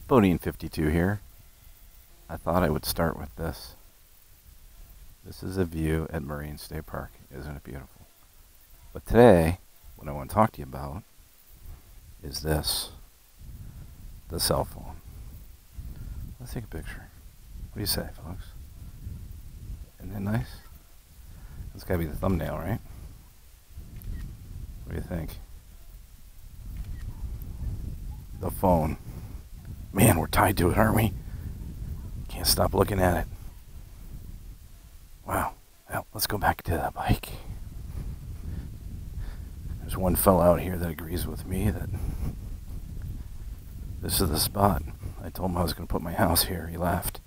Bodine 52 here. I thought I would start with this. This is a view at Marine State Park. Isn't it beautiful? But today, what I want to talk to you about is this. The cell phone. Let's take a picture. What do you say, folks? Isn't that nice? That's got to be the thumbnail, right? What do you think? The phone. Man, we're tied to it, aren't we? Can't stop looking at it. Wow. Well, let's go back to the bike. There's one fella out here that agrees with me that this is the spot. I told him I was going to put my house here. He laughed.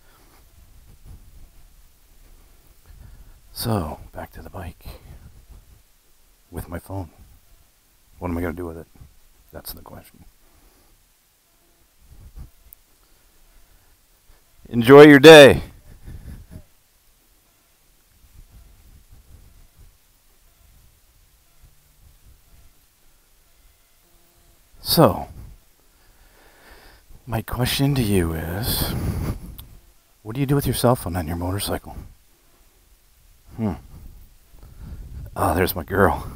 So, back to the bike. With my phone. What am I going to do with it? That's the question. Enjoy your day. So, my question to you is, what do you do with your cell phone on your motorcycle? Oh, there's my girl.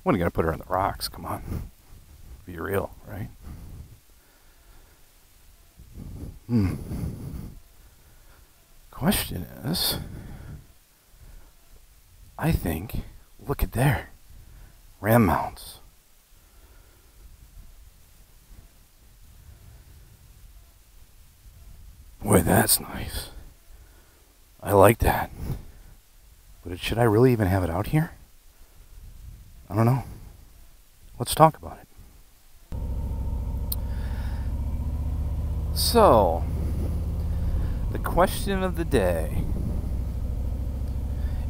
When are you going to put her on the rocks? Come on. Be real, right? Question is, I think, look at there. Ram mounts. Boy, that's nice. I like that. But should I really even have it out here? I don't know. Let's talk about it. So, the question of the day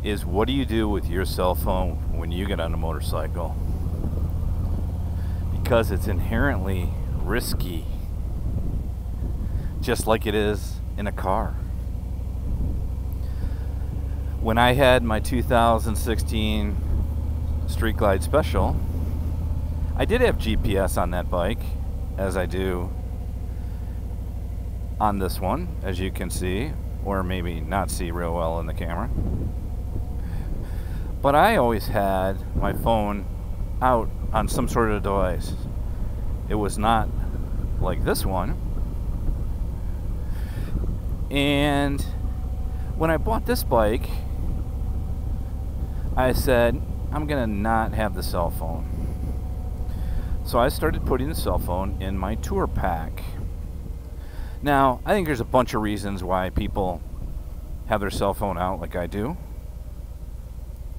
is, what do you do with your cell phone when you get on a motorcycle? Because it's inherently risky, just like it is in a car. When I had my 2016 Street Glide Special, I did have GPS on that bike, as I do on this one, as you can see, or maybe not see real well in the camera. But I always had my phone out on some sort of device. It was not like this one. And when I bought this bike, I said, I'm gonna not have the cell phone. So I started putting the cell phone in my tour pack. Now, I think there's a bunch of reasons why people have their cell phone out like I do,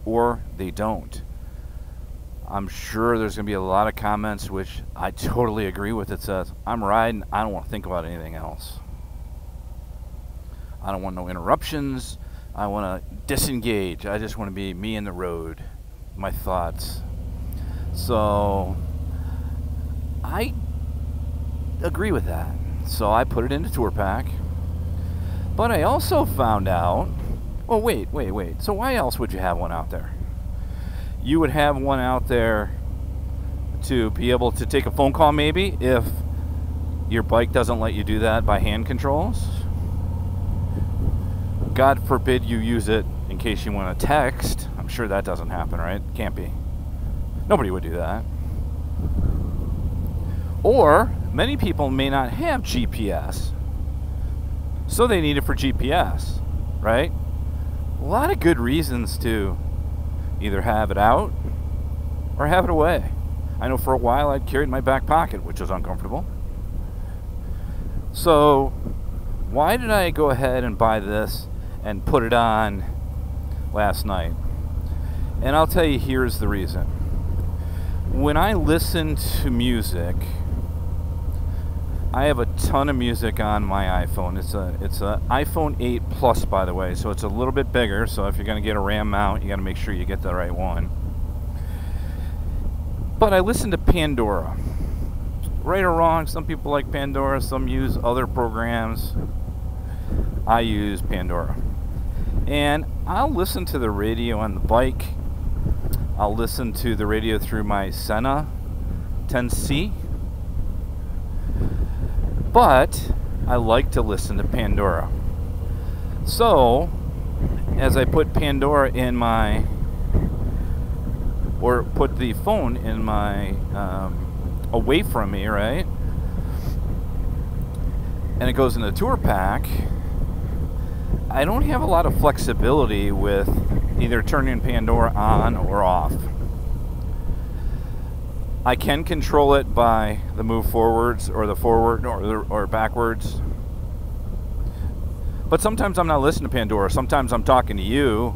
or they don't. I'm sure there's gonna be a lot of comments which I totally agree with. It says, I'm riding, I don't want to think about anything else. I don't want no interruptions. I want to disengage. I just want to be me in the road, my thoughts. So I agree with that. So I put it in the tour pack. But I also found out, oh wait. So why else would you have one out there? You would have one out there to be able to take a phone call maybe if your bike doesn't let you do that by hand controls. God forbid you use it in case you want to text. I'm sure that doesn't happen, right? Can't be. Nobody would do that. Or many people may not have GPS, so they need it for GPS, right? A lot of good reasons to either have it out or have it away. I know for a while I'd carry it in my back pocket, which was uncomfortable. So why did I go ahead and buy this and put it on last night? And I'll tell you, here's the reason. When I listen to music, I have a ton of music on my iPhone. It's a iPhone 8 Plus, by the way, so it's a little bit bigger. So if you're going to get a RAM mount, you got to make sure you get the right one. But I listen to Pandora. Right or wrong, some people like Pandora, some use other programs. I use Pandora. And I'll listen to the radio on the bike. I'll listen to the radio through my Sena 10C. But I like to listen to Pandora. So, as I put Pandora in my, or put the phone in my, away from me, right? And it goes in the tour pack, I don't have a lot of flexibility with either turning Pandora on or off. I can control it by the move forwards or the forward or backwards. But sometimes I'm not listening to Pandora. Sometimes I'm talking to you,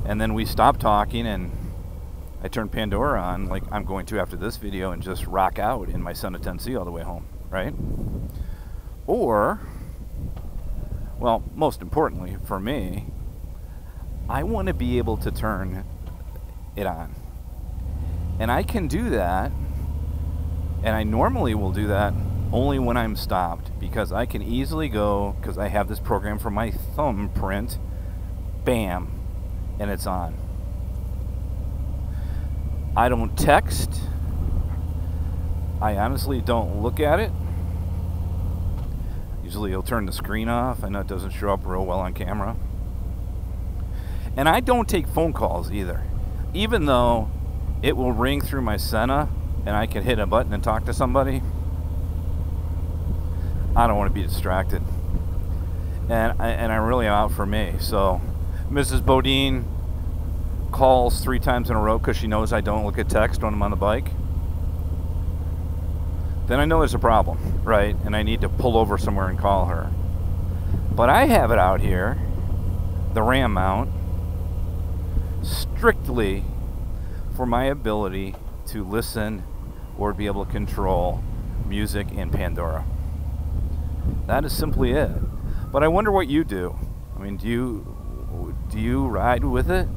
and then we stop talking and I turn Pandora on like I'm going to after this video and just rock out in my Senna 10C all the way home, right? Or, well, most importantly for me, I want to be able to turn it on. And I can do that, and I normally will do that only when I'm stopped, because I can easily go, because I have this program for my thumbprint, bam, and it's on. I don't text. I honestly don't look at it. Usually you'll turn the screen off. I know it doesn't show up real well on camera. And I don't take phone calls either, even though it will ring through my Senna and I can hit a button and talk to somebody. I don't want to be distracted, and I'm really out for me. So Mrs. Bodine calls 3 times in a row because she knows I don't look at text when I'm on the bike. Then I know there's a problem, right? And I need to pull over somewhere and call her. But I have it out here, the RAM mount, strictly for my ability to listen or be able to control music in Pandora. That is simply it. But I wonder what you do. I mean, do you ride with it?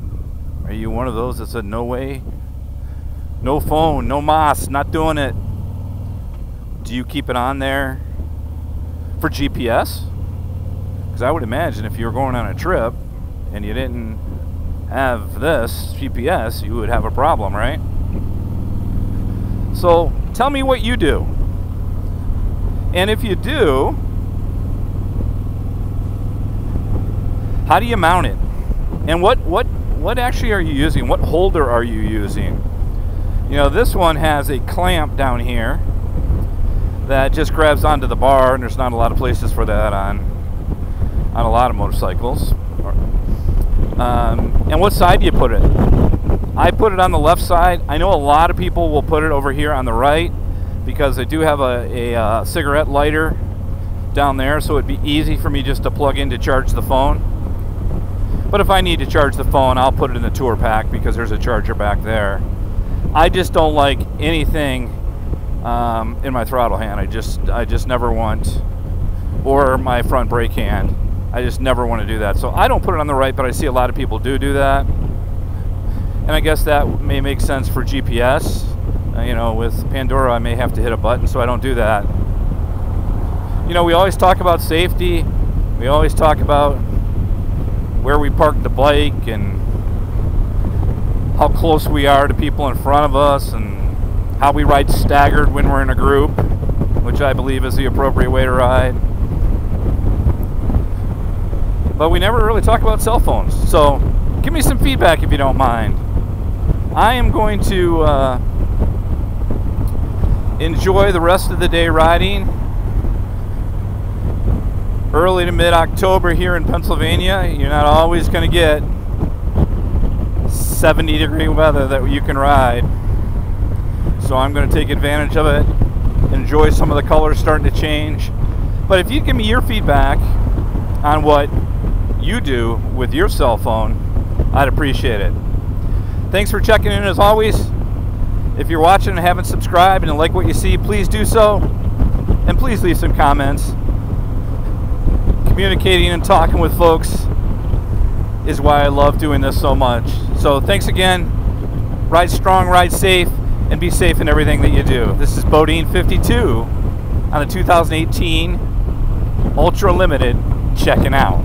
Are you one of those that said no way, no phone, no mas, not doing it? Do you keep it on there for GPS? Because I would imagine if you were going on a trip and you didn't have this GPS, you would have a problem, right? So tell me what you do. And if you do, how do you mount it? And what actually are you using? What holder are you using? You know, this one has a clamp down here that just grabs onto the bar, and there's not a lot of places for that on a lot of motorcycles. And what side do you put it? I put it on the left side. I know a lot of people will put it over here on the right because I do have a cigarette lighter down there, so it'd be easy for me just to plug in to charge the phone. But if I need to charge the phone, I'll put it in the tour pack because there's a charger back there. I just don't like anything in my throttle hand. I just never want, or my front brake hand. I just never want to do that. So I don't put it on the right, but I see a lot of people do that. And I guess that may make sense for GPS. You know, with Pandora, I may have to hit a button, so I don't do that. You know, we always talk about safety. We always talk about where we park the bike and how close we are to people in front of us and how we ride staggered when we're in a group, which I believe is the appropriate way to ride. But we never really talk about cell phones. So give me some feedback if you don't mind. I am going to enjoy the rest of the day riding. Early to mid-October here in Pennsylvania, you're not always going to get 70-degree weather that you can ride. So I'm going to take advantage of it, enjoy some of the colors starting to change. But if you give me your feedback on what you do with your cell phone, I'd appreciate it. Thanks for checking in as always. If you're watching and haven't subscribed and like what you see, please do so. And please leave some comments. Communicating and talking with folks is why I love doing this so much. So thanks again. Ride strong, ride safe, and be safe in everything that you do. This is Bodine 52 on the 2018 Ultra Limited checking out.